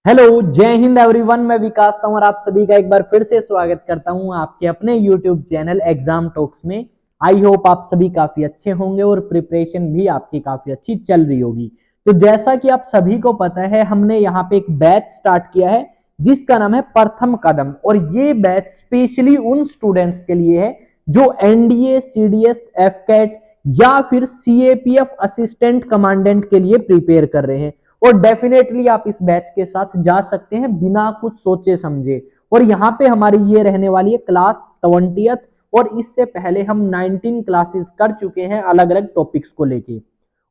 Hello, जय Hind everyone. मैं विकास तंवर आप सभी का एक बार फिर से स्वागत करता हूं आपके अपने यूट्यूब चैनल एग्जाम टॉक्स में। आई होप आप सभी काफी अच्छे होंगे और प्रिपरेशन भी आपकी काफी अच्छी चल रही होगी। तो जैसा कि आप सभी को पता है, हमने यहाँ पे एक बैच स्टार्ट किया है जिसका नाम है प्रथम कदम। और ये बैच स्पेशली उन स्टूडेंट्स के लिए है जो एनडीए, सीडीएस, एफकेट या फिर सीएपीएफ असिस्टेंट कमांडेंट के लिए प्रिपेयर कर रहे हैं। और डेफिनेटली आप इस बैच के साथ जा सकते हैं बिना कुछ सोचे समझे। और यहाँ पे हमारी ये रहने वाली है क्लास 20th। और इससे पहले हम 19 क्लासेस कर चुके हैं अलग अलग टॉपिक्स को लेके।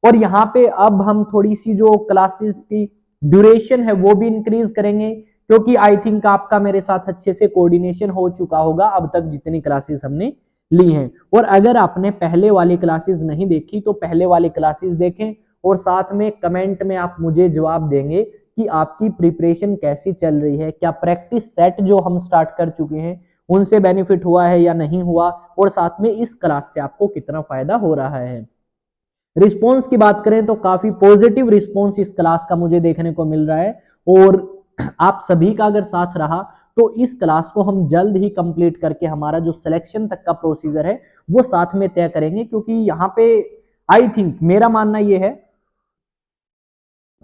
और यहाँ पे अब हम थोड़ी सी जो क्लासेस की ड्यूरेशन है वो भी इंक्रीज करेंगे, क्योंकि आई थिंक आपका मेरे साथ अच्छे से कोऑर्डिनेशन हो चुका होगा अब तक जितनी क्लासेस हमने ली हैं। और अगर आपने पहले वाली क्लासेस नहीं देखी तो पहले वाली क्लासेस देखें, और साथ में कमेंट में आप मुझे जवाब देंगे कि आपकी प्रिपरेशन कैसी चल रही है, क्या प्रैक्टिस सेट जो हम स्टार्ट कर चुके हैं उनसे बेनिफिट हुआ है या नहीं हुआ, और साथ में इस क्लास से आपको कितना फायदा हो रहा है। रिस्पॉन्स की बात करें तो काफी पॉजिटिव रिस्पॉन्स इस क्लास का मुझे देखने को मिल रहा है। और आप सभी का अगर साथ रहा तो इस क्लास को हम जल्द ही कंप्लीट करके हमारा जो सिलेक्शन तक का प्रोसीजर है वो साथ में तय करेंगे। क्योंकि यहाँ पे आई थिंक मेरा मानना यह है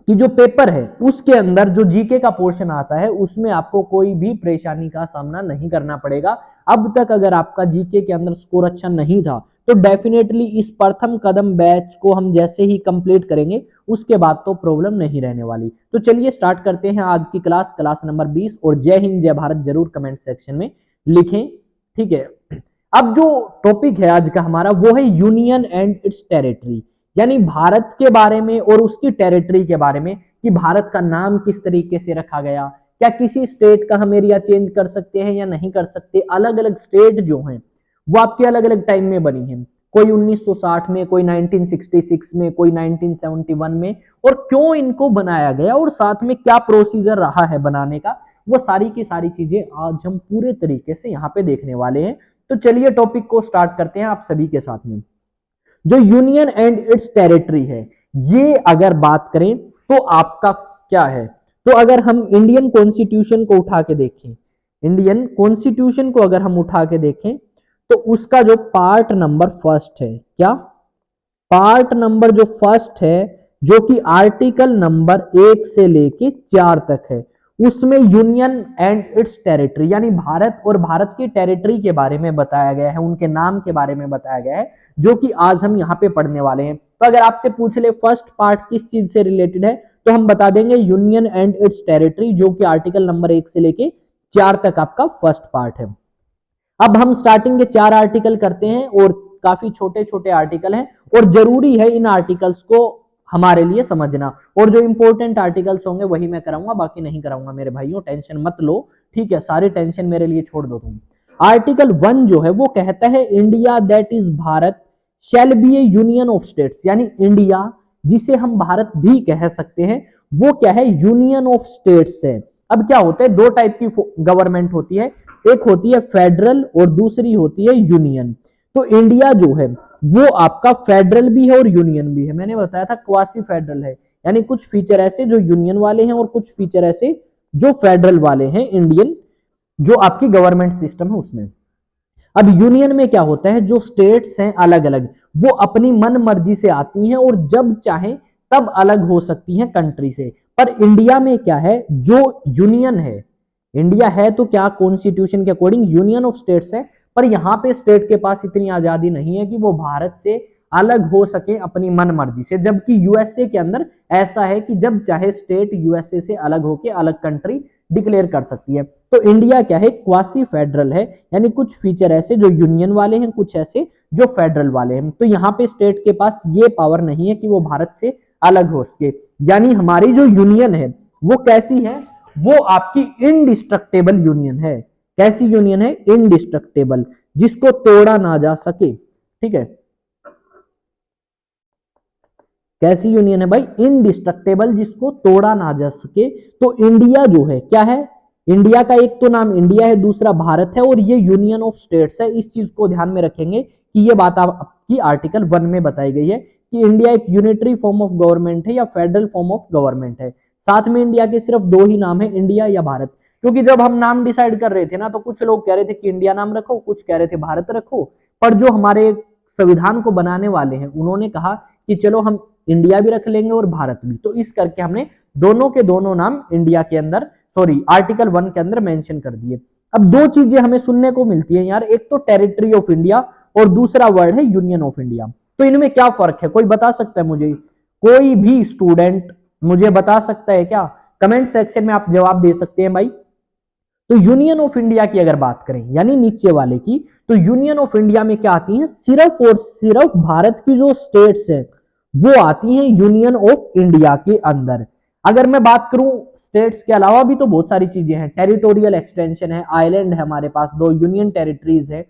कि जो पेपर है उसके अंदर जो जीके का पोर्शन आता है उसमें आपको कोई भी परेशानी का सामना नहीं करना पड़ेगा। अब तक अगर आपका जीके के अंदर स्कोर अच्छा नहीं था तो डेफिनेटली इस प्रथम कदम बैच को हम जैसे ही कंप्लीट करेंगे उसके बाद तो प्रॉब्लम नहीं रहने वाली। तो चलिए स्टार्ट करते हैं आज की क्लास नंबर 20। और जय हिंद जय भारत जरूर कमेंट सेक्शन में लिखें, ठीक है। अब जो टॉपिक है आज का हमारा वो है यूनियन एंड इट्स टेरिटरी, यानी भारत के बारे में और उसकी टेरिटरी के बारे में कि भारत का नाम किस तरीके से रखा गया, क्या किसी स्टेट का हम एरिया चेंज कर सकते हैं या नहीं कर सकते। अलग अलग स्टेट जो हैं वो आपके अलग अलग टाइम में बनी हैं, कोई 1960 में, कोई 1966 में, कोई 1971 में। और क्यों इनको बनाया गया और साथ में क्या प्रोसीजर रहा है बनाने का, वो सारी की सारी चीजें आज हम पूरे तरीके से यहाँ पे देखने वाले हैं। तो चलिए टॉपिक को स्टार्ट करते हैं आप सभी के साथ में। जो यूनियन एंड इट्स टेरिटरी है, ये अगर बात करें तो आपका क्या है। तो अगर हम इंडियन कॉन्स्टिट्यूशन को उठा के देखें, इंडियन कॉन्स्टिट्यूशन को अगर हम उठा के देखें तो उसका जो पार्ट नंबर फर्स्ट है, क्या पार्ट नंबर जो फर्स्ट है, जो कि आर्टिकल नंबर 1 से लेके 4 तक है, उसमें यूनियन एंड इट्स टेरिटरी यानी भारत और भारत की टेरिटरी के बारे में बताया गया है, उनके नाम के बारे में बताया गया है, जो कि आज हम यहाँ पे पढ़ने वाले हैं। तो अगर आपसे पूछ ले फर्स्ट पार्ट किस चीज से रिलेटेड है तो हम बता देंगे यूनियन एंड इट्स टेरिटरी, जो कि आर्टिकल नंबर 1 से लेके 4 तक आपका फर्स्ट पार्ट है। अब हम स्टार्टिंग के 4 आर्टिकल करते हैं और काफी छोटे छोटे आर्टिकल हैं और जरूरी है इन आर्टिकल्स को हमारे लिए समझना। और जो इंपॉर्टेंट आर्टिकल्स होंगे वही मैं कराऊंगा, बाकी नहीं कराऊंगा मेरे भाइयों, टेंशन मत लो, ठीक है। सारी टेंशन मेरे लिए छोड़ दो तुम। आर्टिकल 1 जो है वो कहता है India that is Bharat shall be A union of states, यानी इंडिया जिसे हम भारत भी कह सकते हैं वो क्या है, यूनियन ऑफ स्टेट्स है। अब क्या होता है, दो टाइप की गवर्नमेंट होती है, एक होती है फेडरल और दूसरी होती है यूनियन। तो इंडिया जो है वो आपका फेडरल भी है और यूनियन भी है। मैंने बताया था क्वासी फेडरल है, यानी कुछ फीचर ऐसे जो यूनियन वाले हैं और कुछ फीचर ऐसे जो फेडरल वाले हैं, इंडियन जो आपकी गवर्नमेंट सिस्टम है उसमें। अब यूनियन में क्या होता है, जो स्टेट्स हैं अलग अलग वो अपनी मन मर्जी से आती हैं और जब चाहे तब अलग हो सकती हैं कंट्री से। पर इंडिया में क्या है, जो यूनियन है, इंडिया है तो क्या कॉन्स्टिट्यूशन के अकॉर्डिंग यूनियन ऑफ स्टेट्स है, पर यहां पे स्टेट के पास इतनी आजादी नहीं है कि वो भारत से अलग हो सके अपनी मन मर्जी से। जबकि यूएसए के अंदर ऐसा है कि जब चाहे स्टेट यूएसए से अलग होके अलग कंट्री डिक्लेयर कर सकती है। तो इंडिया क्या है, क्वासी फेडरल है, यानी कुछ फीचर ऐसे जो यूनियन वाले हैं, कुछ ऐसे जो फेडरल वाले हैं। तो यहाँ पे स्टेट के पास ये पावर नहीं है कि वो भारत से अलग हो सके। यानी हमारी जो यूनियन है वो कैसी है, वो आपकी इनडिस्ट्रक्टेबल यूनियन है। कैसी यूनियन है, इनडिस्ट्रक्टेबल, जिसको तोड़ा ना जा सके, ठीक है। कैसी यूनियन है भाई, इनडिस्ट्रक्टेबल, जिसको तोड़ा ना जा सके। तो इंडिया जो है क्या है, इंडिया का एक तो नाम इंडिया है, दूसरा भारत है और ये यूनियन ऑफ स्टेट्स है। इस चीज को ध्यान में रखेंगे कि ये बात आपकी आर्टिकल 1 में बताई गई है कि इंडिया एक यूनिटरी फॉर्म ऑफ गवर्नमेंट है या फेडरल फॉर्म ऑफ गवर्नमेंट है। साथ में इंडिया के सिर्फ दो ही नाम है, इंडिया या भारत। क्योंकि जब हम नाम डिसाइड कर रहे थे ना, तो कुछ लोग कह रहे थे कि इंडिया नाम रखो, कुछ कह रहे थे भारत रखो, पर जो हमारे संविधान को बनाने वाले हैं उन्होंने कहा कि चलो हम इंडिया भी रख लेंगे और भारत भी। तो इस करके हमने दोनों के दोनों नाम इंडिया के अंदर, सॉरी आर्टिकल 1 के अंदर मेंशन कर दिए। अब दो चीजें हमें सुनने को मिलती है यार, एक तो टेरिटरी ऑफ इंडिया और दूसरा वर्ड है यूनियन ऑफ इंडिया। तो इनमें क्या फर्क है, कोई बता सकता है मुझे? कोई भी स्टूडेंट मुझे बता सकता है क्या? कमेंट सेक्शन में आप जवाब दे सकते हैं भाई। तो यूनियन ऑफ इंडिया की अगर बात करें, यानी नीचे वाले की, तो यूनियन ऑफ इंडिया में क्या आती है? सिर्फ और सिर्फ भारत की जो स्टेट्स है वो आती हैं यूनियन ऑफ इंडिया के अंदर। अगर मैं बात करूं स्टेट्स के अलावा भी तो बहुत सारी चीजें हैं, टेरिटोरियल एक्सटेंशन है, आइलैंड है हमारे पास, दो यूनियन टेरिटरीज है,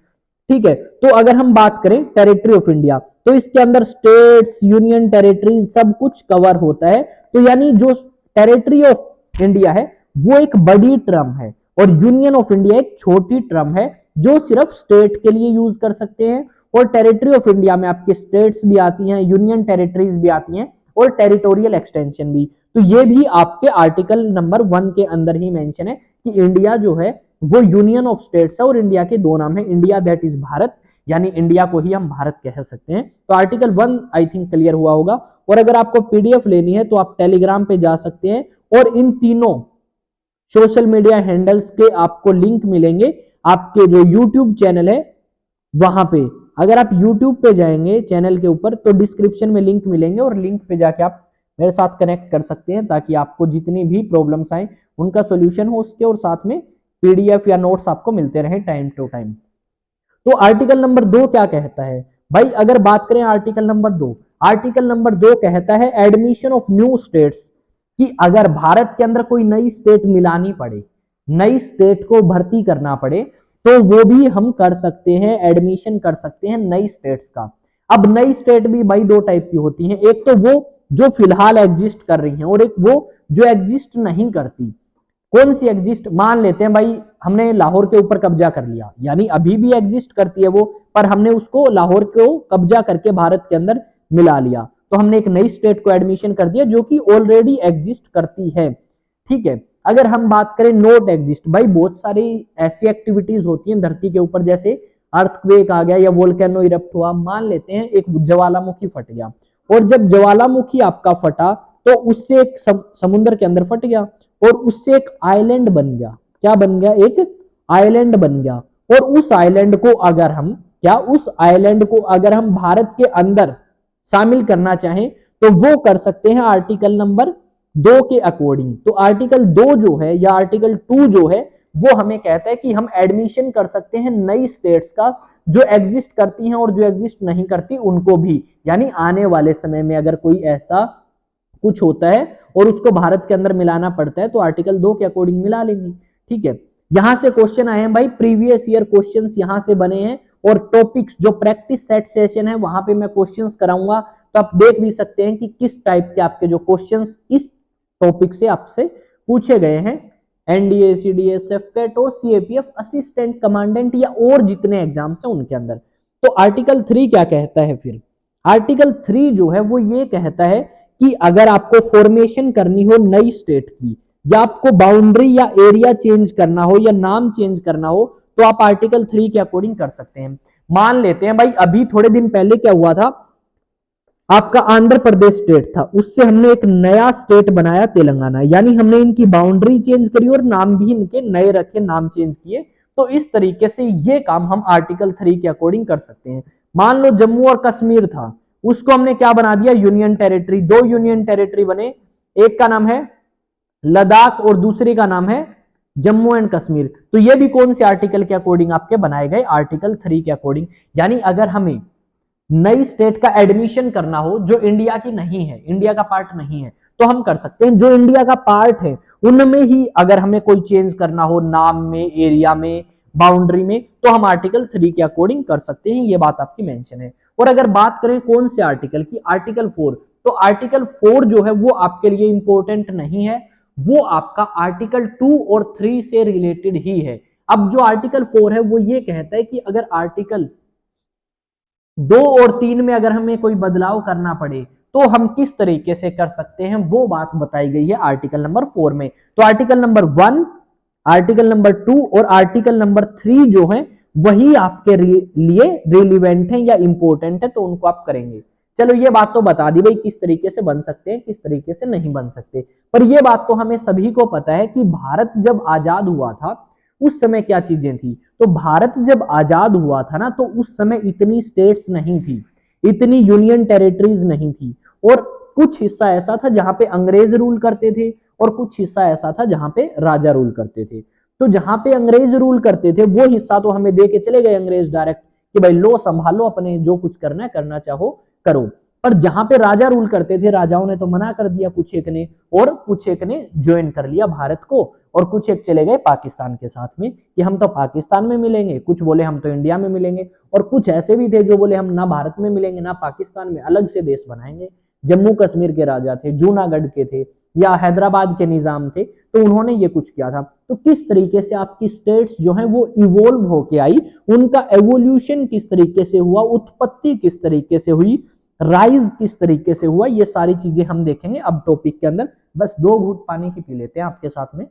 ठीक है। तो अगर हम बात करें टेरिटरी ऑफ इंडिया, तो इसके अंदर स्टेट्स, यूनियन टेरिटरी सब कुछ कवर होता है। तो यानी जो टेरिटरी ऑफ इंडिया है वो एक बड़ी टर्म है और यूनियन ऑफ इंडिया एक छोटी टर्म है जो सिर्फ स्टेट के लिए यूज कर सकते हैं। और टेरिटरी ऑफ इंडिया में आपके स्टेट्स भी आती हैं, यूनियन टेरिटरीज भी आती हैं और टेरिटोरियल एक्सटेंशन भी। तो ये भी आपके आर्टिकल नंबर 1 के अंदर ही मेंशन है कि इंडिया जो है वो यूनियन ऑफ स्टेट्स है और इंडिया के दो नाम है, इंडिया दैट इज भारत, यानी इंडिया को ही हम भारत कह सकते हैं। तो आर्टिकल 1 आई थिंक क्लियर हुआ होगा। और अगर आपको पीडीएफ लेनी है तो आप टेलीग्राम पे जा सकते हैं और इन तीनों सोशल मीडिया हैंडल्स के आपको लिंक मिलेंगे आपके जो यूट्यूब चैनल है वहां पे। अगर आप यूट्यूब पे जाएंगे चैनल के ऊपर तो डिस्क्रिप्शन में लिंक मिलेंगे और लिंक पे जाके आप मेरे साथ कनेक्ट कर सकते हैं ताकि आपको जितनी भी प्रॉब्लम्स आए उनका सोल्यूशन हो उसके, और साथ में पीडीएफ या नोट्स आपको मिलते रहे टाइम टू टाइम। तो आर्टिकल नंबर 2 क्या कहता है भाई? अगर बात करें आर्टिकल नंबर 2, आर्टिकल नंबर 2 कहता है एडमिशन ऑफ न्यू स्टेट्स, कि अगर भारत के अंदर कोई नई स्टेट मिलानी पड़े, नई स्टेट को भर्ती करना पड़े, तो वो भी हम कर सकते हैं, एडमिशन कर सकते हैं नई स्टेट्स का। अब नई स्टेट भी भाई दो टाइप की होती हैं, एक तो वो जो फिलहाल एग्जिस्ट कर रही हैं और एक वो जो एग्जिस्ट नहीं करती। कौन सी एग्जिस्ट? मान लेते हैं भाई हमने लाहौर के ऊपर कब्जा कर लिया, यानी अभी भी एग्जिस्ट करती है वो, पर हमने उसको लाहौर को कब्जा करके भारत के अंदर मिला लिया, तो हमने एक नई स्टेट को एडमिशन कर दिया जो कि ऑलरेडी एग्जिस्ट करती है, ठीक है। अगर हम बात करें नॉट एग्जिस्ट, भाई बहुत सारी ऐसी एक्टिविटीज होती हैं धरती के ऊपर, जैसे अर्थक्वेक आ गया या वोल्केनो इरप्ट हुआ। मान लेते हैं एक ज्वालामुखी फट गया, और जब ज्वालामुखी आपका फटा तो उससे एक समुद्र के अंदर फट गया और उससे एक आइलैंड बन गया। क्या बन गया? एक आइलैंड बन गया। और उस आइलैंड को अगर हम, क्या उस आइलैंड को अगर हम भारत के अंदर शामिल करना चाहें तो वो कर सकते हैं आर्टिकल नंबर 2 के अकॉर्डिंग। तो आर्टिकल 2 जो है या आर्टिकल 2 जो है वो हमें कहता है कि हम एडमिशन कर सकते हैं नई स्टेट्स का जो एग्जिस्ट करती हैं और जो एग्जिस्ट नहीं करती उनको भी। यानी आने वाले समय में अगर कोई ऐसा कुछ होता है और उसको भारत के अंदर मिलाना पड़ता है तो आर्टिकल 2 के अकॉर्डिंग मिला लेंगे, ठीक है। यहां से क्वेश्चन आए हैं भाई, प्रीवियस ईयर क्वेश्चंस यहां से बने हैं और टॉपिक्स जो प्रैक्टिस सेट सेशन है वहां पे मैं क्वेश्चंस कराऊंगा, तो आप देख भी सकते हैं कि किस टाइप के आपके जो क्वेश्चंस इस टॉपिक से आपसे पूछे गए हैं। एनडीए, सीडीएस, एफकेट और सीएपीएफ असिस्टेंट कमांडेंट या और जितने एग्जाम्स हैं उनके अंदर। तो आर्टिकल 3 क्या कहता है फिर? आर्टिकल 3 जो है वो ये कहता है कि अगर आपको फॉर्मेशन करनी हो नई स्टेट की, या आपको बाउंड्री या एरिया चेंज करना हो या नाम चेंज करना हो, तो आप आर्टिकल 3 के अकॉर्डिंग कर सकते हैं। मान लेते हैं भाई अभी थोड़े दिन पहले क्या हुआ था, आपका आंध्र प्रदेश स्टेट था, उससे हमने एक नया स्टेट बनाया तेलंगाना, यानी हमने इनकी बाउंड्री चेंज करी और नाम भी इनके नए रखे, नाम चेंज किए। तो इस तरीके से ये काम हम आर्टिकल 3 के अकॉर्डिंग कर सकते हैं। मान लो जम्मू और कश्मीर था, उसको हमने क्या बना दिया? Union territory. दो यूनियन टेरिटरी बने, एक का नाम है लद्दाख और दूसरे का नाम है जम्मू एंड कश्मीर। तो ये भी कौन से आर्टिकल के अकॉर्डिंग आपके बनाए गए? आर्टिकल 3 के अकॉर्डिंग। यानी अगर हमें नई स्टेट का एडमिशन करना हो जो इंडिया की नहीं है, इंडिया का पार्ट नहीं है, तो हम कर सकते हैं। जो इंडिया का पार्ट है उनमें ही अगर हमें कोई चेंज करना हो नाम में, एरिया में, बाउंड्री में, तो हम आर्टिकल 3 के अकॉर्डिंग कर सकते हैं। ये बात आपकी मेंशन है। और अगर बात करें कौन से आर्टिकल की? आर्टिकल 4। तो आर्टिकल 4 जो है वो आपके लिए इंपॉर्टेंट नहीं है, वो आपका आर्टिकल 2 और 3 से रिलेटेड ही है। अब जो आर्टिकल 4 है वो ये कहता है कि अगर आर्टिकल 2 और 3 में अगर हमें कोई बदलाव करना पड़े तो हम किस तरीके से कर सकते हैं वो बात बताई गई है आर्टिकल नंबर 4 में। तो आर्टिकल नंबर 1, आर्टिकल नंबर 2 और आर्टिकल नंबर 3 जो है वही आपके लिए रिलेवेंट है या इंपॉर्टेंट है, तो उनको आप करेंगे। चलो ये बात तो बता दी भाई किस तरीके से बन सकते हैं, किस तरीके से नहीं बन सकते। पर ये बात तो हमें सभी को पता है कि भारत जब आजाद हुआ था उस समय क्या चीजें थी। तो भारत जब आजाद हुआ था ना, तो उस समय इतनी स्टेट्स नहीं थी, इतनी यूनियन टेरिटरीज नहीं थी, और कुछ हिस्सा ऐसा था जहां पे अंग्रेज रूल करते थे और कुछ हिस्सा ऐसा था जहां पे राजा रूल करते थे। तो जहां पे अंग्रेज रूल करते थे वो हिस्सा तो हमें दे के चले गए अंग्रेज डायरेक्ट कि भाई लो संभालो, अपने जो कुछ करना है करना चाहो करो। पर जहां पे राजा रूल करते थे राजाओं ने तो मना कर दिया कुछ एक ने, और कुछ एक ने ज्वाइन कर लिया भारत को, और कुछ एक चले गए पाकिस्तान के साथ में कि हम तो पाकिस्तान में मिलेंगे, कुछ बोले हम तो इंडिया में मिलेंगे, और कुछ ऐसे भी थे जो बोले हम ना भारत में मिलेंगे ना पाकिस्तान में, अलग से देश बनाएंगे। जम्मू कश्मीर के राजा थे, जूनागढ़ के थे, या हैदराबाद के निजाम थे, तो उन्होंने ये कुछ किया था। तो किस तरीके से आपकी स्टेट्स जो है वो इवोल्व होके आई, उनका एवोल्यूशन किस तरीके से हुआ, उत्पत्ति किस तरीके से हुई, राइज किस तरीके से हुआ, ये सारी चीजें हम देखेंगे अब टॉपिक के अंदर। बस 2 घूंट पानी की पी लेते हैं आपके साथ में।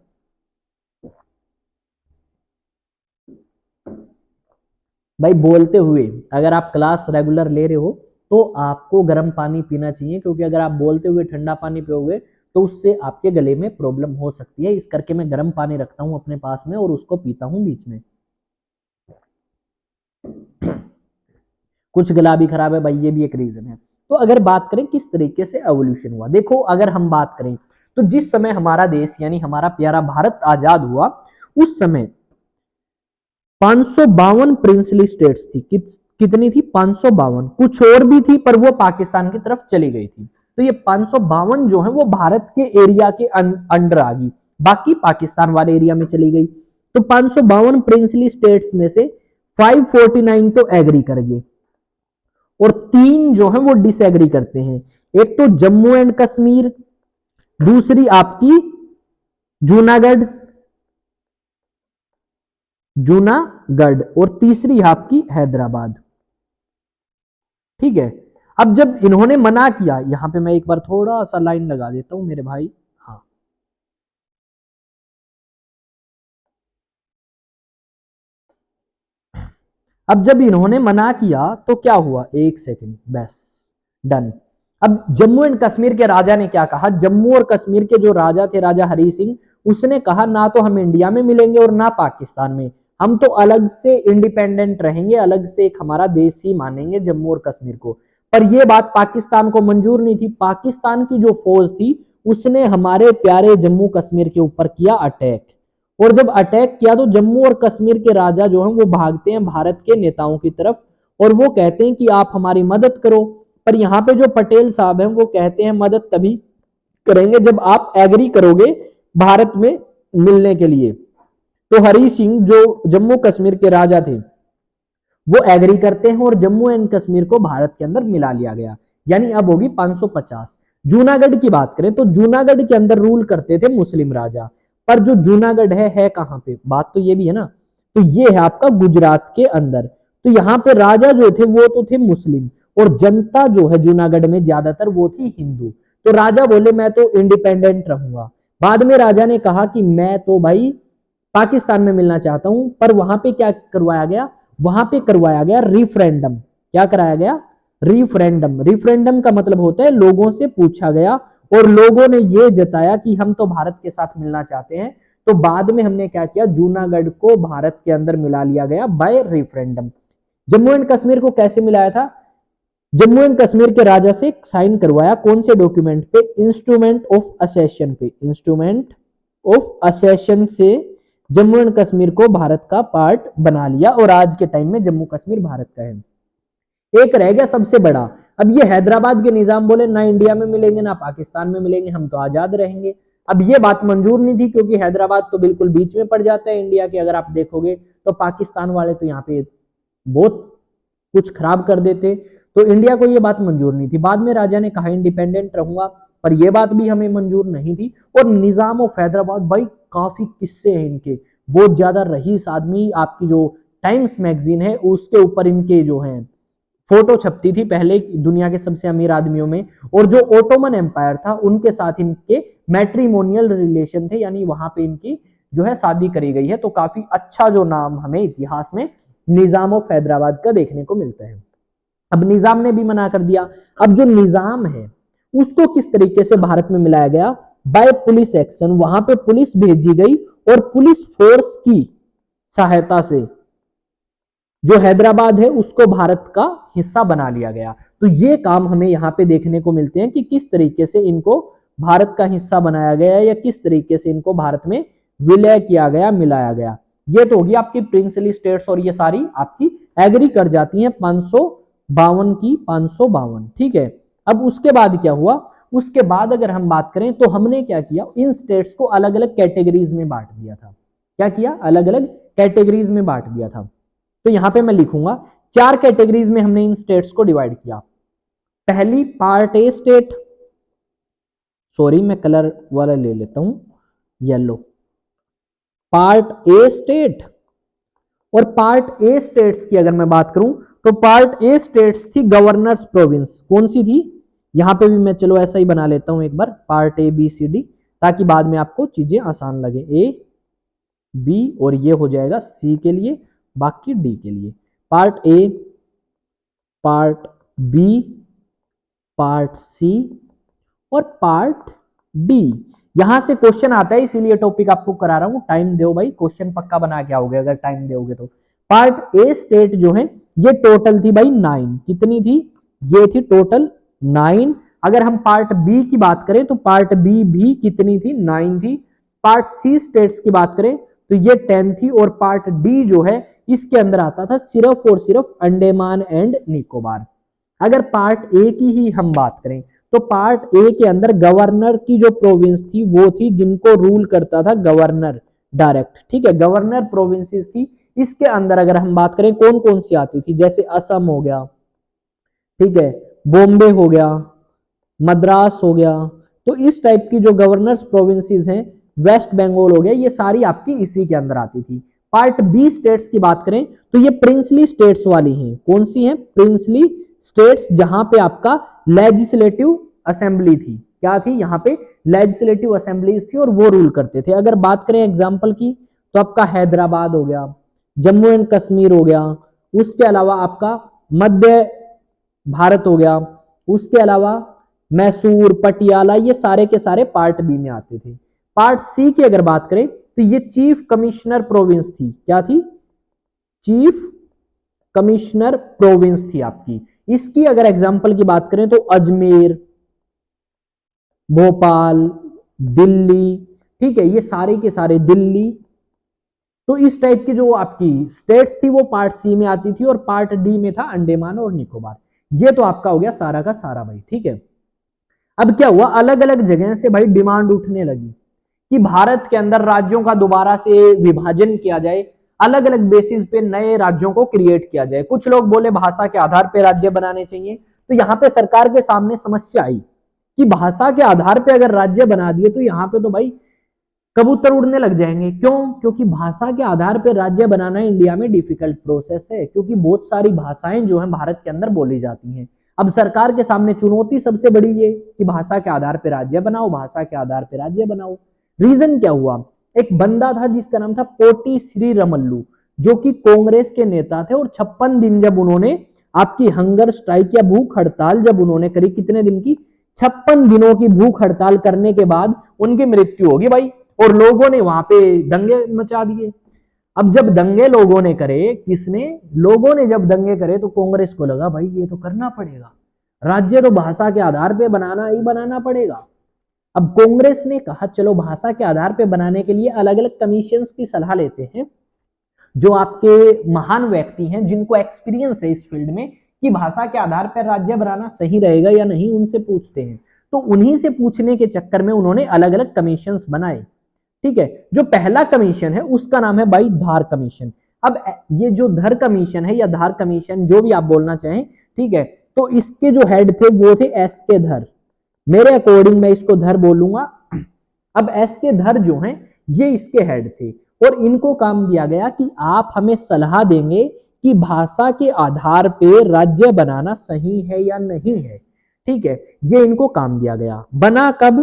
भाई बोलते हुए अगर आप क्लास रेगुलर ले रहे हो तो आपको गर्म पानी पीना चाहिए, क्योंकि अगर आप बोलते हुए ठंडा पानी पियोगे तो उससे आपके गले में प्रॉब्लम हो सकती है। इस करके मैं गर्म पानी रखता हूं अपने पास में और उसको पीता हूं बीच में। कुछ गला भी खराब है भाई, ये भी एक रीजन है। तो अगर बात करें किस तरीके से एवोल्यूशन हुआ, देखो अगर हम बात करें तो जिस समय हमारा देश यानी हमारा प्यारा भारत आजाद हुआ उस समय 552 प्रिंसली स्टेट्स थी। कितनी थी? 552। कुछ और भी थी पर वो पाकिस्तान की तरफ चली गई थी। तो ये 552 जो है वो भारत के एरिया के अंडर आ गई, बाकी पाकिस्तान वाले एरिया में चली गई। तो 552 प्रिंसली स्टेट्स में से 549 तो एग्री कर गए और 3 जो है वो डिसएग्री करते हैं। एक तो जम्मू एंड कश्मीर, दूसरी आपकी जूनागढ़ जूनागढ़ और तीसरी आपकी हैदराबाद। ठीक है। अब जब इन्होंने मना किया, यहां पे मैं एक बार थोड़ा सा लाइन लगा देता हूं मेरे भाई। हाँ, अब जब इन्होंने मना किया तो क्या हुआ, एक सेकंड, बस डन। अब जम्मू एंड कश्मीर के राजा ने क्या कहा, जम्मू और कश्मीर के जो राजा थे राजा हरी सिंह, उसने कहा ना तो हम इंडिया में मिलेंगे और ना पाकिस्तान में, हम तो अलग से इंडिपेंडेंट रहेंगे, अलग से एक हमारा देश ही मानेंगे जम्मू और कश्मीर को। पर यह बात पाकिस्तान को मंजूर नहीं थी। पाकिस्तान की जो फौज थी उसने हमारे प्यारे जम्मू कश्मीर के ऊपर किया अटैक, और जब अटैक किया तो जम्मू और कश्मीर के राजा जो हैं वो भागते हैं भारत के नेताओं की तरफ और वो कहते हैं कि आप हमारी मदद करो। पर यहाँ पे जो पटेल साहब हैं वो कहते हैं मदद तभी करेंगे जब आप एग्री करोगे भारत में मिलने के लिए। तो हरी सिंह जो जम्मू कश्मीर के राजा थे वो एग्री करते हैं और जम्मू एंड कश्मीर को भारत के अंदर मिला लिया गया, यानी अब होगी 550। जूनागढ़ की बात करें तो जूनागढ़ के अंदर रूल करते थे मुस्लिम राजा, पर जो जूनागढ़ है कहां पे, बात तो ये भी है ना। तो ये है आपका गुजरात के अंदर। तो यहाँ पे राजा जो थे वो तो थे मुस्लिम और जनता जो है जूनागढ़ में ज्यादातर वो थी हिंदू। तो राजा बोले मैं तो इंडिपेंडेंट रहूंगा। बाद में राजा ने कहा कि मैं तो भाई पाकिस्तान में मिलना चाहता हूं, पर वहां पे क्या करवाया गया, वहां पे करवाया गया रिफरेंडम। क्या कराया गया? रिफरेंडम। रिफरेंडम का मतलब होता है लोगों से पूछा गया और लोगों ने यह जताया कि हम तो भारत के साथ मिलना चाहते हैं। तो बाद में हमने क्या किया, जूनागढ़ को भारत के अंदर मिला लिया गया by referendum. Jammu and Kashmir को कैसे मिलाया था? जम्मू एंड कश्मीर के राजा से साइन करवाया, कौन से डॉक्यूमेंट पे? इंस्ट्रूमेंट ऑफ असेशन पे। इंस्ट्रूमेंट ऑफ असेशन से जम्मू एंड कश्मीर को भारत का पार्ट बना लिया और आज के टाइम में जम्मू कश्मीर भारत का है। एक रह गया सबसे बड़ा। अब ये हैदराबाद के निजाम बोले ना इंडिया में मिलेंगे ना पाकिस्तान में मिलेंगे, हम तो आजाद रहेंगे। अब ये बात मंजूर नहीं थी क्योंकि हैदराबाद तो बिल्कुल बीच में पड़ जाता है इंडिया के, अगर आप देखोगे तो पाकिस्तान वाले तो यहाँ पे बहुत कुछ खराब कर देते। तो इंडिया को ये बात मंजूर नहीं थी। बाद में राजा ने कहा इंडिपेंडेंट रहूंगा, पर यह बात भी हमें मंजूर नहीं थी। और निजाम ऑफ हैदराबाद, भाई काफी किस्से हैं इनके, बहुत ज्यादा रईस आदमी। आपकी जो टाइम्स मैगजीन है उसके ऊपर इनके जो हैं फोटो छपती थी पहले दुनिया के सबसे अमीर आदमियों में, और जो ओटोमन एम्पायर था उनके साथ इनके मैट्रिमोनियल रिलेशन थे, यानी वहां पे इनकी जो है शादी करी गई है। तो काफी अच्छा जो नाम हमें इतिहास में निजाम ऑफ हैदराबाद का देखने को मिलता है। अब निजाम ने भी मना कर दिया। अब जो निजाम है उसको किस तरीके से भारत में मिलाया गया, बाय पुलिस एक्शन, वहां पे पुलिस भेजी गई और पुलिस फोर्स की सहायता से जो हैदराबाद है उसको भारत का हिस्सा बना लिया गया। तो ये काम हमें यहाँ पे देखने को मिलते हैं कि किस तरीके से इनको भारत का हिस्सा बनाया गया या किस तरीके से इनको भारत में विलय किया गया, मिलाया गया। ये तो होगी आपकी प्रिंसली स्टेट्स, और ये सारी आपकी एग्री कर जाती हैं 552 की 552, ठीक है। अब उसके बाद क्या हुआ, उसके बाद अगर हम बात करें तो हमने क्या किया, इन स्टेट्स को अलग अलग कैटेगरीज में बांट दिया था। क्या किया, अलग अलग कैटेगरीज में बांट दिया था। तो यहां पे मैं लिखूंगा 4 कैटेगरीज में हमने इन स्टेट्स को डिवाइड किया। पहली पार्ट ए स्टेट, सॉरी मैं कलर वाला ले लेता हूं, येलो, पार्ट ए स्टेट। और पार्ट ए स्टेट्स की अगर मैं बात करूं तो पार्ट ए स्टेट्स थी गवर्नर्स प्रोविंस। कौन सी थी, यहां पे भी मैं चलो ऐसा ही बना लेता हूं एक बार, part A B C D, ताकि बाद में आपको चीजें आसान लगे। ए बी और ये हो जाएगा सी के लिए, बाकी डी के लिए। Part A, part B, part C और पार्ट डी। यहां से क्वेश्चन आता है, इसीलिए टॉपिक आपको करा रहा हूं। टाइम दो भाई, क्वेश्चन पक्का बना के आओगे अगर टाइम दोगे तो। पार्ट ए स्टेट जो है ये टोटल थी भाई 9। कितनी थी, ये थी टोटल 9। अगर हम पार्ट बी की बात करें तो पार्ट बी भी कितनी थी, 9 थी। पार्ट सी स्टेट्स की बात करें तो ये 10 थी। और पार्ट डी जो है इसके अंदर आता था सिर्फ और सिर्फ अंडमान एंड निकोबार। अगर पार्ट ए की ही हम बात करें तो पार्ट ए के अंदर गवर्नर की जो प्रोविंस थी वो थी जिनको रूल करता था गवर्नर डायरेक्ट, ठीक है, गवर्नर प्रोविंसेस थी। इसके अंदर अगर हम बात करें कौन कौन सी आती थी, जैसे असम हो गया, ठीक है, बॉम्बे हो गया, मद्रास हो गया। तो इस टाइप की जो गवर्नर्स प्रोविंसेस हैं, वेस्ट बंगाल हो गया, ये सारी आपकी इसी के अंदर आती थी। पार्ट बी स्टेट्स की बात करें तो ये प्रिंसली स्टेट्स वाली हैं। कौन सी हैं, प्रिंसली स्टेट्स, जहां पे आपका लेजिस्लेटिव असेंबली थी। क्या थी, यहां पे लेजिस्लेटिव असेंबलीज थी और वो रूल करते थे। अगर बात करें एग्जांपल की तो आपका हैदराबाद हो गया, जम्मू एंड कश्मीर हो गया, उसके अलावा आपका मध्य भारत हो गया, उसके अलावा मैसूर, पटियाला, ये सारे के सारे पार्ट बी में आते थे। पार्ट सी की अगर बात करें तो ये चीफ कमिश्नर प्रोविंस थी। क्या थी, चीफ कमिश्नर प्रोविंस थी आपकी। इसकी अगर एग्जांपल की बात करें तो अजमेर, भोपाल, दिल्ली, ठीक है, ये सारे के सारे दिल्ली। तो इस टाइप की जो आपकी स्टेट्स थी वो पार्ट सी में आती थी और पार्ट डी में था अंडमान और निकोबार। ये तो आपका हो गया सारा का सारा भाई, ठीक है। अब क्या हुआ, अलग अलग जगह से भाई डिमांड उठने लगी कि भारत के अंदर राज्यों का दोबारा से विभाजन किया जाए, अलग अलग बेसिस पे नए राज्यों को क्रिएट किया जाए। कुछ लोग बोले भाषा के आधार पे राज्य बनाने चाहिए। तो यहाँ पे सरकार के सामने समस्या आई कि भाषा के आधार पे अगर राज्य बना दिए तो यहाँ पे तो भाई कबूतर उड़ने लग जाएंगे। क्यों, क्योंकि भाषा के आधार पे राज्य बनाना इंडिया में डिफिकल्ट प्रोसेस है, क्योंकि बहुत सारी भाषाएं जो है भारत के अंदर बोली जाती हैं। अब सरकार के सामने चुनौती सबसे बड़ी ये कि भाषा के आधार पे राज्य बनाओ, भाषा के आधार पे राज्य बनाओ। रीजन क्या हुआ, एक बंदा था जिसका नाम था पोटी श्रीरामुलु, जो कि कांग्रेस के नेता थे। और 56 दिन जब उन्होंने आपकी हंगर स्ट्राइक या भूख हड़ताल जब उन्होंने करी, कितने दिन की, 56 दिनों की भूख हड़ताल करने के बाद उनकी मृत्यु होगी भाई। और लोगों ने वहां पे दंगे मचा दिए। अब जब दंगे लोगों ने करे, किसने, लोगों ने जब दंगे करे तो कांग्रेस को लगा भाई ये तो करना पड़ेगा, राज्य तो भाषा के आधार पे बनाना ही बनाना पड़ेगा। अब कांग्रेस ने कहा चलो भाषा के आधार पे बनाने के लिए अलग अलग कमीशंस की सलाह लेते हैं, जो आपके महान व्यक्ति हैं जिनको एक्सपीरियंस है इस फील्ड में कि भाषा के आधार पर राज्य बनाना सही रहेगा या नहीं, उनसे पूछते हैं। तो उन्हीं से पूछने के चक्कर में उन्होंने अलग अलग कमीशंस बनाए, ठीक है। जो पहला कमीशन है उसका नाम है भाई धार कमीशन। अब ये जो धर कमीशन है या धार कमीशन, जो भी आप बोलना चाहें, ठीक है, तो इसके जो हेड थे वो थे एस के धर। मेरे अकॉर्डिंग मैं इसको धर बोलूंगा। अब एस के धर जो हैं ये इसके हेड थे और इनको काम दिया गया कि आप हमें सलाह देंगे कि भाषा के आधार पे राज्य बनाना सही है या नहीं है। ठीक है, ये इनको काम दिया गया। बना कब?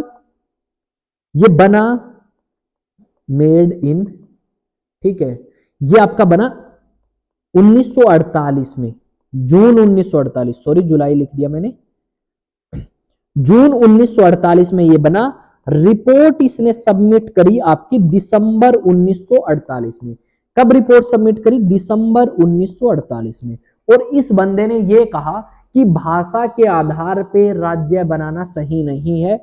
ये बना मेड इन, ठीक है, ये आपका बना 1948 में, जून 1948, सॉरी जुलाई लिख दिया मैंने, जून 1948 में ये बना। रिपोर्ट इसने सबमिट करी आपकी दिसंबर 1948 में। कब रिपोर्ट सबमिट करी? दिसंबर 1948 में। और इस बंदे ने ये कहा कि भाषा के आधार पे राज्य बनाना सही नहीं है।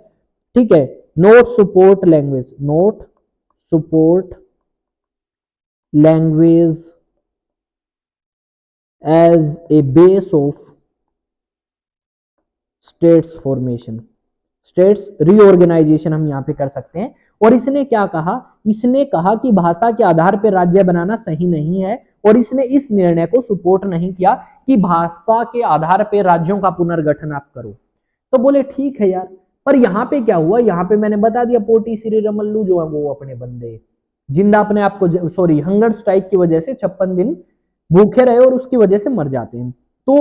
ठीक है, not support language, not support language as a base of states formation, states reorganisation हम यहां पे कर सकते हैं। और इसने क्या कहा? इसने कहा कि भाषा के आधार पर राज्य बनाना सही नहीं है, और इसने इस निर्णय को सपोर्ट नहीं किया कि भाषा के आधार पर राज्यों का पुनर्गठन आप करो। तो बोले ठीक है यार, पर यहां पे क्या हुआ? यहां पे मैंने बता दिया, पोटी श्री रमल्लू जो है वो अपने बंदे जिंदा अपने आप को, सॉरी, हंगर स्ट्राइक की वजह से 56 दिन भूखे रहे और उसकी वजह से मर जाते हैं। तो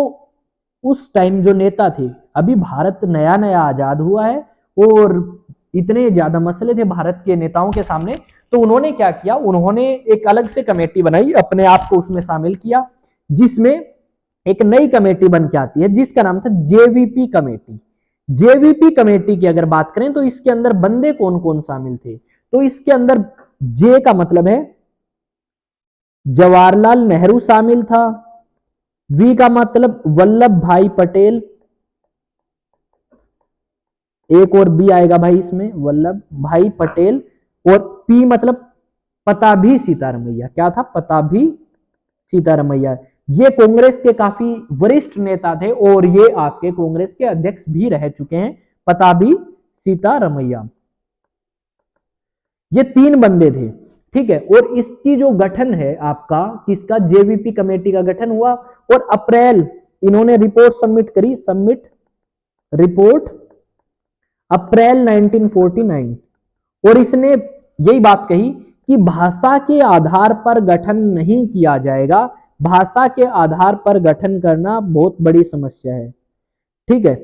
उस टाइम जो नेता थे, अभी भारत नया नया आजाद हुआ है और इतने ज्यादा मसले थे भारत के नेताओं के सामने, तो उन्होंने क्या किया? उन्होंने एक अलग से कमेटी बनाई, अपने आप को उसमें शामिल किया, जिसमें एक नई कमेटी बन के आती है जिसका नाम था जेवीपी कमेटी। जेवीपी कमेटी की अगर बात करें तो इसके अंदर बंदे कौन कौन शामिल थे? तो इसके अंदर जे का मतलब है जवाहरलाल नेहरू शामिल था, वी का मतलब वल्लभ भाई पटेल, एक और बी आएगा भाई इसमें, वल्लभ भाई पटेल, और पी मतलब पताभी सीतारमैया। क्या था? पताभी सीतारमैया। ये कांग्रेस के काफी वरिष्ठ नेता थे और ये आपके कांग्रेस के अध्यक्ष भी रह चुके हैं, पताभी सीतारमैया। ये तीन बंदे थे, ठीक है। और इसकी जो गठन है आपका, किसका? जेवीपी कमेटी का गठन हुआ, और अप्रैल इन्होंने रिपोर्ट सबमिट करी, सबमिट रिपोर्ट अप्रैल 1949। और इसने यही बात कही कि भाषा के आधार पर गठन नहीं किया जाएगा, भाषा के आधार पर गठन करना बहुत बड़ी समस्या है। ठीक है,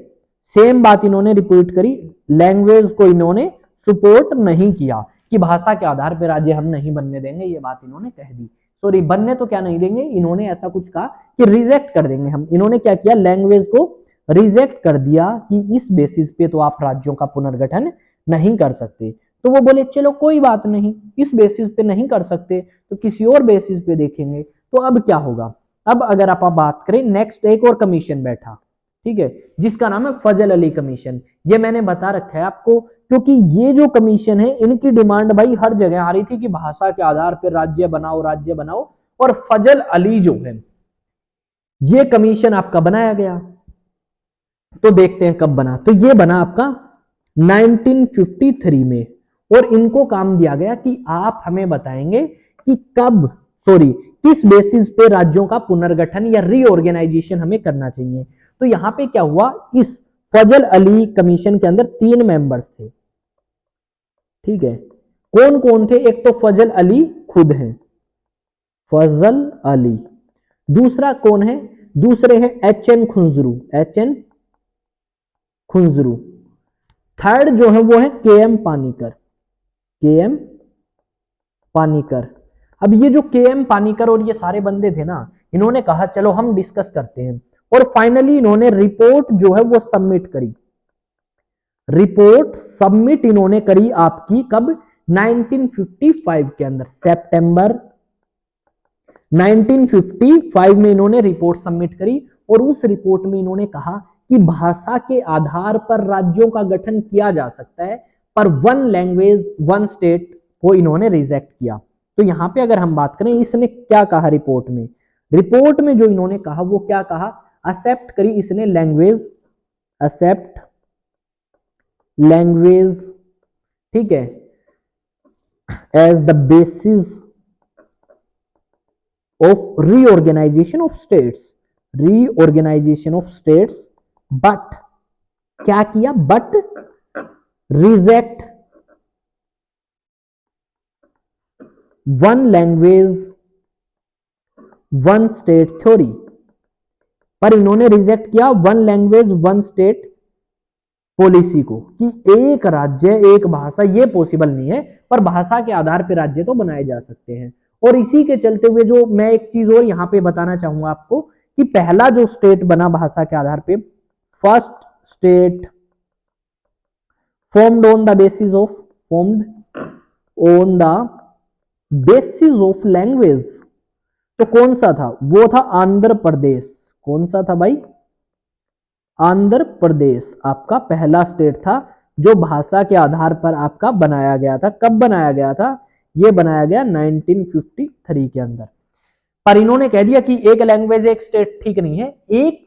सेम बात इन्होंने रिपीट करी, लैंग्वेज को इन्होंने सपोर्ट नहीं किया कि भाषा के आधार पर राज्य हम नहीं बनने देंगे, ये बात इन्होंने कह दी। सॉरी, बनने तो क्या नहीं देंगे, इन्होंने ऐसा कुछ कहा कि रिजेक्ट कर देंगे हम। इन्होंने क्या किया? लैंग्वेज को रिजेक्ट कर दिया कि इस बेसिस पे तो आप राज्यों का पुनर्गठन नहीं कर सकते। तो वो बोले चलो कोई बात नहीं, इस बेसिस पे नहीं कर सकते तो किसी और बेसिस पे देखेंगे। तो अब क्या होगा? अब अगर आप बात करें, नेक्स्ट एक और कमीशन बैठा, ठीक है, जिसका नाम है फजल अली कमीशन। ये मैंने बता रखा है आपको, क्योंकि ये जो कमीशन है इनकी डिमांड भाई हर जगह आ रही थी कि भाषा के आधार पर राज्य बनाओ, राज्य बनाओ। और फजल अली जो है, ये कमीशन आपका बनाया गया। तो देखते हैं कब बना। तो ये बना आपका 1953 में, और इनको काम दिया गया कि आप हमें बताएंगे कि कब, सॉरी, किस बेसिस पे राज्यों का पुनर्गठन या रीऑर्गेनाइजेशन हमें करना चाहिए। तो यहां पे क्या हुआ? इस फजल अली कमीशन के अंदर 3 मेंबर्स थे, ठीक है। कौन कौन थे? एक तो फजल अली खुद हैं, फजल अली। दूसरा कौन है? दूसरे हैं एच.एन. खुंजरू, एच.एन. खुंजरू। थर्ड जो है वो है के.एम. पानीकर, के.एम. पानीकर। अब ये जो के.एम. पानीकर और ये सारे बंदे थे ना, इन्होंने कहा चलो हम डिस्कस करते हैं, और फाइनली इन्होंने रिपोर्ट जो है वो सबमिट करी। रिपोर्ट सबमिट इन्होंने करी आपकी कब? 1955 के अंदर, सितंबर 1955 में इन्होंने रिपोर्ट सबमिट करी। और उस रिपोर्ट में इन्होंने कहा कि भाषा के आधार पर राज्यों का गठन किया जा सकता है, पर वन लैंग्वेज वन स्टेट को इन्होंने रिजेक्ट किया। तो यहां पे अगर हम बात करें, इसने क्या कहा रिपोर्ट में? रिपोर्ट में जो इन्होंने कहा वो क्या कहा? एक्सेप्ट करी इसने लैंग्वेज, एक्सेप्ट लैंग्वेज, ठीक है, as the basis of reorganisation of states, reorganisation of states. But क्या किया? But reject one language one state theory, पर इन्होंने रिजेक्ट किया one language one state policy को, कि एक राज्य एक भाषा ये पॉसिबल नहीं है, पर भाषा के आधार पर राज्य तो बनाए जा सकते हैं। और इसी के चलते हुए जो मैं एक चीज और यहाँ पे बताना चाहूंगा आपको, कि पहला जो स्टेट बना भाषा के आधार पे, first state formed on the basis of language, तो कौन सा था? वो था आंध्र प्रदेश। कौन सा था भाई? आंध्र प्रदेश आपका पहला स्टेट था जो भाषा के आधार पर आपका बनाया गया था। कब बनाया गया था? ये बनाया गया 1953 के अंदर। पर इन्होंने कह दिया कि एक लैंग्वेज एक स्टेट ठीक नहीं है, एक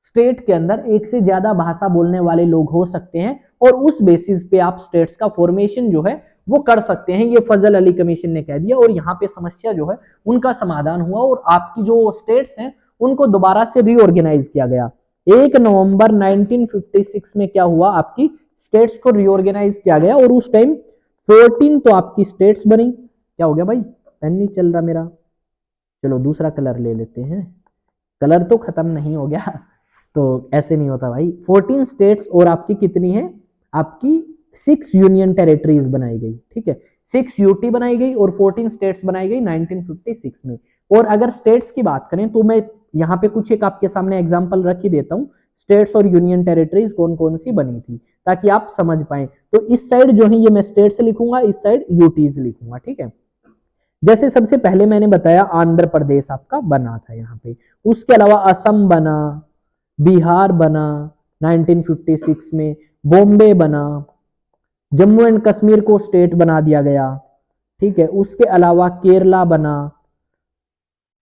स्टेट के अंदर एक से ज्यादा भाषा बोलने वाले लोग हो सकते हैं, और उस बेसिस पे आप स्टेट्स का फॉर्मेशन जो है वो कर सकते हैं। ये फजल अली कमीशन ने कह दिया, और यहाँ पे समस्या जो है उनका समाधान हुआ, और आपकी जो स्टेट्स हैं उनको दोबारा से रीऑर्गेनाइज किया गया। 1 नवंबर 1956 में क्या हुआ? आपकी स्टेट्स को रीऑर्गेनाइज किया गया, और उस टाइम 14 तो आपकी स्टेट्स बनी। क्या हो गया भाई? पेन नहीं चल रहा मेरा, चलो दूसरा कलर ले लेते हैं। कलर तो खत्म नहीं हो गया, तो ऐसे नहीं होता भाई। 14 स्टेट्स और आपकी कितनी है? आपकी 6 यूनियन टेरिटरीज बनाई गई, ठीक है। 6 यूटी बनाई गई और 14 स्टेट्स बनाई गई 1956 में। और अगर स्टेट्स की बात करें तो मैं यहाँ पे कुछ एक आपके सामने एग्जांपल रख ही देता हूँ, स्टेट्स और यूनियन टेरिटरीज कौन कौन सी बनी थी, ताकि आप समझ पाए। तो इस साइड जो है ये मैं स्टेट्स लिखूंगा, इस साइड यूटीज लिखूंगा, ठीक है। जैसे सबसे पहले मैंने बताया आंध्र प्रदेश आपका बना था यहाँ पे, उसके अलावा असम बना, बिहार बना 1956 में, बॉम्बे बना, जम्मू एंड कश्मीर को स्टेट बना दिया गया, ठीक है। उसके अलावा केरला बना,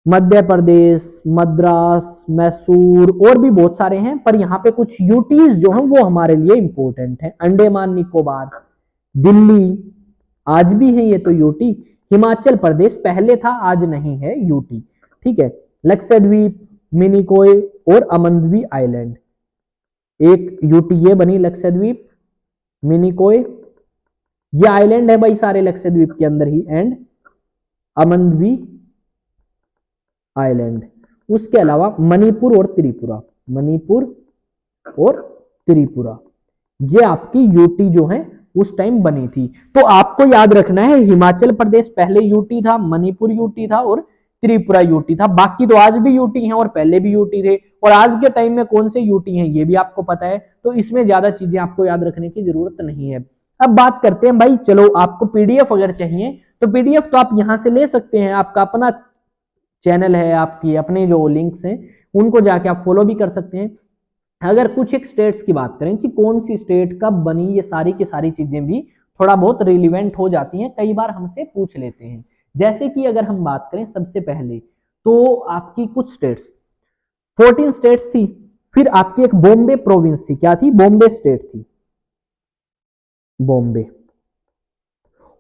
मध्य प्रदेश, मद्रास, मैसूर, और भी बहुत सारे हैं, पर यहाँ पे कुछ यूटीज जो हैं वो हमारे लिए इंपॉर्टेंट है। अंडमान निकोबार, दिल्ली, आज भी है ये तो यूटी। हिमाचल प्रदेश पहले था, आज नहीं है यूटी, ठीक है। लक्षद्वीप, मिनिकोय और अमंदवी आइलैंड, एक यूटी ये बनी लक्षद्वीप, मिनिकोय, ये आइलैंड है भाई सारे लक्षद्वीप के अंदर ही, एंड अमंदवी आइलैंड। उसके अलावा मणिपुर और त्रिपुरा, मणिपुर और त्रिपुरा, ये आपकी यूटी जो है उस टाइम बनी थी। तो आपको याद रखना है हिमाचल प्रदेश पहले यूटी था, मणिपुर यूटी था और त्रिपुरा यूटी था। बाकी तो आज भी यूटी हैं और पहले भी यूटी थे, और आज के टाइम में कौन से यूटी हैं ये भी आपको पता है, तो इसमें ज्यादा चीजें आपको याद रखने की जरूरत नहीं है। अब बात करते हैं भाई, चलो आपको पीडीएफ अगर चाहिए तो पीडीएफ तो आप यहां से ले सकते हैं, आपका अपना चैनल है, आपकी अपने जो लिंक्स हैं उनको जाके आप फॉलो भी कर सकते हैं। अगर कुछ एक स्टेट्स की बात करें कि कौन सी स्टेट कब बनी, ये सारी की सारी चीजें भी थोड़ा बहुत रिलीवेंट हो जाती हैं, कई बार हमसे पूछ लेते हैं। जैसे कि अगर हम बात करें सबसे पहले तो आपकी कुछ स्टेट्स 14 स्टेट्स थी, फिर आपकी एक बॉम्बे प्रोविंस थी, क्या थी? बॉम्बे स्टेट थी, बॉम्बे।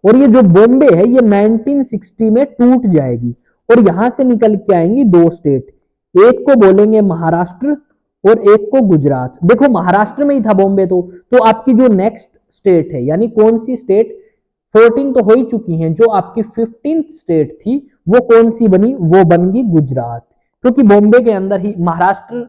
और ये जो बॉम्बे है ये 1960 में टूट जाएगी, और यहां से निकल के आएंगी दो स्टेट, एक को बोलेंगे महाराष्ट्र और एक को गुजरात। देखो महाराष्ट्र में ही था बॉम्बे, तो आपकी जो नेक्स्ट स्टेट है, यानी कौन सी स्टेट, 14 तो हो ही चुकी हैं, जो आपकी 15th स्टेट थी वो कौन सी बनी? वो बन गई गुजरात, क्योंकि बॉम्बे के अंदर ही महाराष्ट्र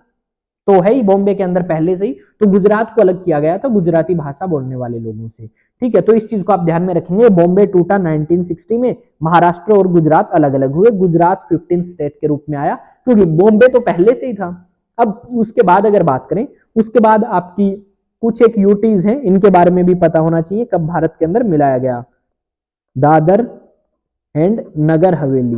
तो है ही बॉम्बे के अंदर पहले से ही, तो गुजरात को अलग किया गया था गुजराती भाषा बोलने वाले लोगों से, ठीक है। तो इस चीज को आप ध्यान में रखेंगे, बॉम्बे टूटा 1960 में, महाराष्ट्र और गुजरात अलग अलग हुए, गुजरात 15 स्टेट के रूप में आया, क्योंकि बॉम्बे तो पहले से ही था। अब उसके बाद अगर बात करें, उसके बाद आपकी कुछ एक यूटीज हैं, इनके बारे में भी पता होना चाहिए कब भारत के अंदर मिलाया गया। Dadar and Nagar Haveli,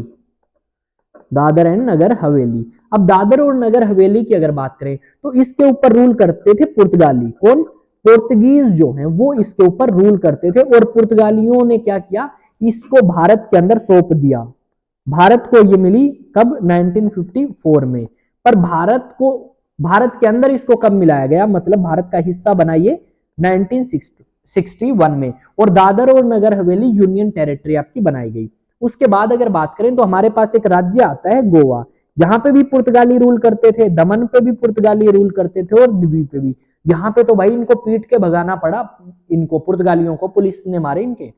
Dadar and Nagar Haveli. अब दादर और नगर हवेली की अगर बात करें तो इसके ऊपर रूल करते थे पुर्तगाली, कौन? पोर्तुगीज जो हैं वो इसके ऊपर रूल करते थे, और पुर्तगालियों ने क्या किया, इसको भारत के अंदर सौंप दिया। भारत को ये मिली कब? 1954 में। पर भारत के अंदर इसको कब मिलाया गया, मतलब भारत का हिस्सा बना ये 1961 में, और दादर और नगर हवेली यूनियन टेरिटरी आपकी बनाई गई। उसके बाद अगर बात करें तो हमारे पास एक राज्य आता है गोवा, यहाँ पे भी पुर्तगाली रूल करते थे, दमन पे भी पुर्तगाली रूल करते थे, और द्वीप पे भी। यहाँ पे तो भाई इनको पीट के भगाना पड़ा, इनको पुर्तगालियों को पुलिस ने मारे इनके।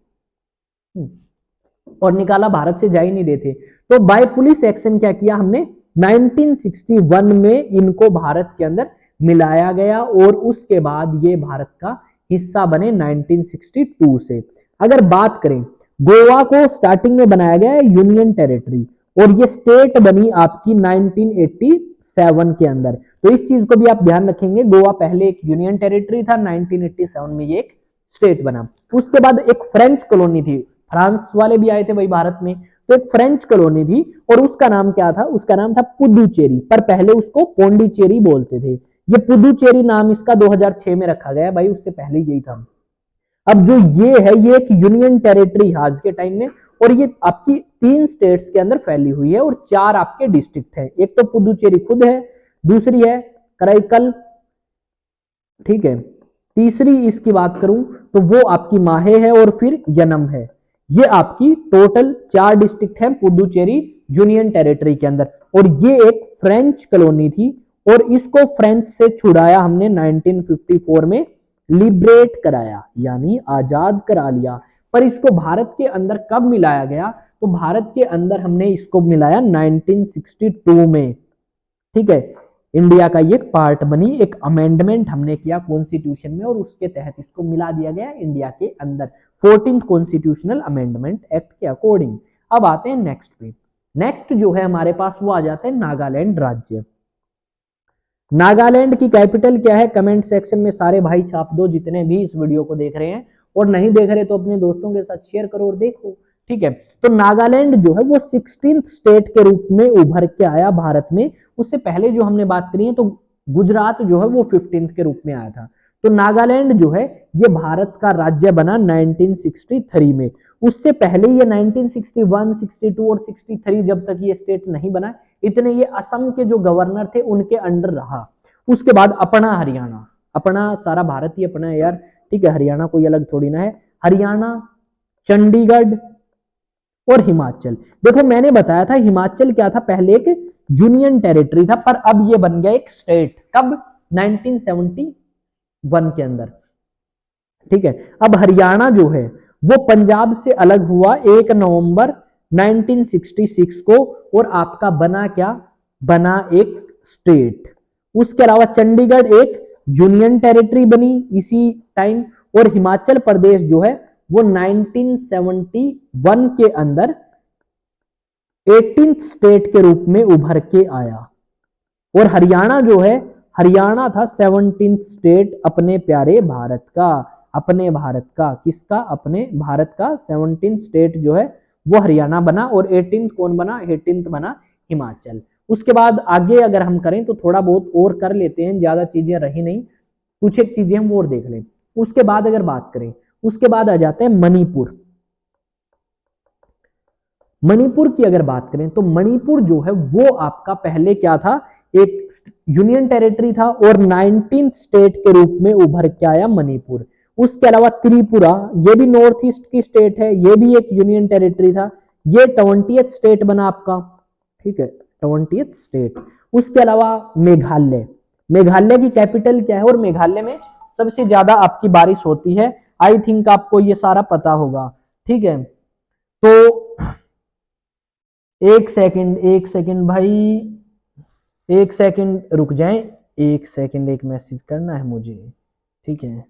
और निकाला, भारत से जा ही नहीं रहे थे। तो बाय पुलिस एक्शन क्या किया हमने, 1961 में इनको भारत के अंदर मिलाया गया और उसके बाद ये भारत का हिस्सा बने 1962 से। अगर बात करें, गोवा को स्टार्टिंग में बनाया गया है यूनियन टेरिटरी और ये स्टेट बनी आपकी 1987 के अंदर। तो इस चीज को भी आप ध्यान रखेंगे, गोवा पहले एक यूनियन टेरिटरी था, 1987 में ये एक स्टेट बना। उसके बाद एक फ्रेंच कॉलोनी थी, फ्रांस वाले भी आए थे भाई भारत में, तो एक फ्रेंच कॉलोनी थी और उसका नाम क्या था, उसका नाम था पुदुचेरी, पर पहले उसको पोंडिचेरी बोलते थे। ये पुदुचेरी नाम इसका 2006 में रखा गया भाई, उससे पहले यही था। अब जो ये है, ये एक यूनियन टेरिटरी है आज के टाइम में और ये आपकी 3 स्टेट्स के अंदर फैली हुई है और 4 आपके डिस्ट्रिक्ट है। एक तो पुदुचेरी खुद है, दूसरी है कराईकल, ठीक है, तीसरी इसकी बात करूं तो वो आपकी माहे है और फिर यनम है। ये आपकी टोटल 4 डिस्ट्रिक्ट है पुदुचेरी यूनियन टेरिटरी के अंदर और ये एक फ्रेंच कॉलोनी थी और इसको फ्रेंच से छुड़ाया हमने 1954 में, लिबरेट कराया यानी आजाद करा लिया। पर इसको भारत के अंदर कब मिलाया गया, तो भारत के अंदर हमने इसको मिलाया 1962 में, ठीक है। इंडिया का ये पार्ट बनी, एक अमेंडमेंट हमने किया कॉन्स्टिट्यूशन में और उसके तहत इसको मिला दिया गया इंडिया के अंदर, 14th कॉन्स्टिट्यूशनल अमेंडमेंट एक्ट के अकॉर्डिंग। अब आते हैं नेक्स्ट पे। नेक्स्ट जो है हमारे पास वो आ जाता है नागालैंड राज्य। नागालैंड की कैपिटल क्या है, कमेंट सेक्शन में सारे भाई छाप दो जितने भी इस वीडियो को देख रहे हैं, और नहीं देख रहे तो अपने दोस्तों के साथ शेयर करो और देखो, ठीक है। तो नागालैंड जो है वो 16th स्टेट के रूप में उभर के आया भारत में। उससे पहले जो हमने बात करी है तो गुजरात जो है वो 15th के रूप में आया था। तो नागालैंड जो है ये भारत का राज्य बना 1963 में। उससे पहले ये 1961, 62 और 63 जब तक ये स्टेट नहीं बना, इतने ये असम के जो गवर्नर थे उनके अंडर रहा। उसके बाद अपना हरियाणा, अपना सारा भारत ही अपना है यार, ठीक है, हरियाणा कोई अलग थोड़ी ना है। हरियाणा, चंडीगढ़ और हिमाचल। देखो मैंने बताया था हिमाचल क्या था, पहले एक यूनियन टेरिटरी था पर अब ये बन गया एक स्टेट, कब, 1971 के अंदर, ठीक है। अब हरियाणा जो है वो पंजाब से अलग हुआ 1 नवंबर 1966 को और आपका बना क्या, बना एक स्टेट। उसके अलावा चंडीगढ़ एक यूनियन टेरिटरी बनी इसी टाइम और हिमाचल प्रदेश जो है वो 1971 के अंदर 18th स्टेट के रूप में उभर के आया। और हरियाणा जो है, हरियाणा था 17th स्टेट अपने प्यारे भारत का, अपने भारत का, किसका, अपने भारत का 17th स्टेट जो है वो हरियाणा बना और 18th कौन बना, 18th बना हिमाचल। उसके बाद आगे अगर हम करें तो थोड़ा बहुत और कर लेते हैं, ज्यादा चीजें रही नहीं, कुछ एक चीजें हम और देख लें। उसके बाद अगर बात करें, उसके बाद आ जाते हैं मणिपुर। मणिपुर की अगर बात करें तो मणिपुर जो है वो आपका पहले क्या था, एक यूनियन टेरिटरी था और 19th स्टेट के रूप में उभर के आया मणिपुर। उसके अलावा त्रिपुरा, ये भी नॉर्थ ईस्ट की स्टेट है, ये भी एक यूनियन टेरिटरी था, ये 20th स्टेट बना आपका, ठीक है, 20th स्टेट। उसके अलावा मेघालय, मेघालय की कैपिटल क्या है और मेघालय में सबसे ज्यादा आपकी बारिश होती है, आई थिंक आपको ये सारा पता होगा, ठीक है। तो एक सेकंड भाई, एक सेकंड रुक जाएं, एक सेकंड, एक मैसेज करना है मुझे, ठीक है,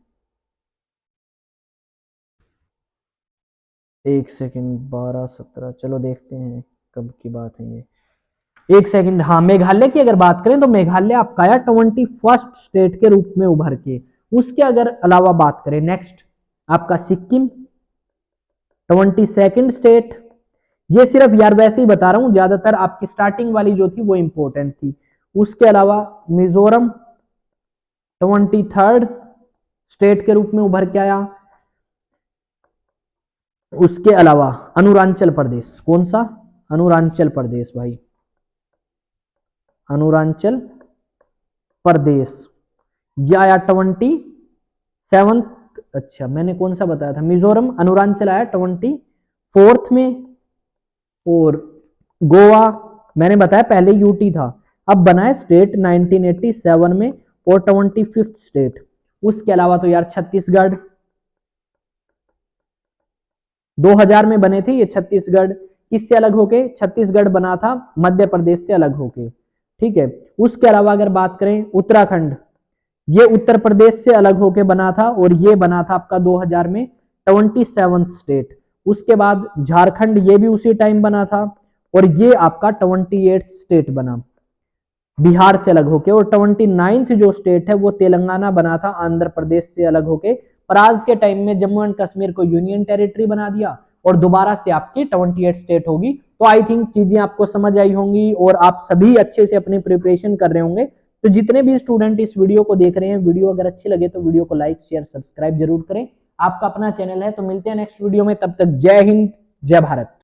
एक सेकंड, 12-17, चलो देखते हैं कब की बात है ये, एक सेकंड। हाँ, मेघालय की अगर बात करें तो मेघालय आपका आया 21st स्टेट के रूप में उभर के। उसके अगर अलावा बात करें नेक्स्ट आपका सिक्किम 22nd स्टेट। ये सिर्फ यार वैसे ही बता रहा हूं, ज्यादातर आपकी स्टार्टिंग वाली जो थी वो इंपॉर्टेंट थी। उसके अलावा मिजोरम 23rd स्टेट के रूप में उभर के आया। उसके अलावा अरुणाचल प्रदेश, कौन सा, अरुणाचल प्रदेश भाई, अरुणाचल प्रदेश, यह आया 27th, अच्छा मैंने कौन सा बताया था, मिजोरम, अरुणाचल आया 24th में, और गोवा मैंने बताया पहले यूटी था, अब बना है स्टेट 1987 में और 25th स्टेट। उसके अलावा तो यार छत्तीसगढ़, 2000 में बने थे ये छत्तीसगढ़। किससे अलग होके? छत्तीसगढ़ बना था मध्य प्रदेश से अलग होके, ठीक है। उसके अलावा अगर बात करें उत्तराखंड, ये उत्तर प्रदेश से अलग होके बना था और ये बना था आपका 2000 में 27th स्टेट। उसके बाद झारखंड, ये भी उसी टाइम बना था और ये आपका 28th स्टेट बना बिहार से अलग होके। और 29th जो स्टेट है वो तेलंगाना बना था आंध्र प्रदेश से अलग होके। पर आज के टाइम में जम्मू एंड कश्मीर को यूनियन टेरिटरी बना दिया और दोबारा से आपकी 28 स्टेट होगी। तो आई थिंक चीजें आपको समझ आई होंगी और आप सभी अच्छे से अपनी प्रिपरेशन कर रहे होंगे। तो जितने भी स्टूडेंट इस वीडियो को देख रहे हैं, वीडियो अगर अच्छी लगे तो वीडियो को लाइक शेयर सब्सक्राइब जरूर करें। आपका अपना चैनल है। तो मिलते हैं नेक्स्ट वीडियो में, तब तक जय हिंद जय भारत।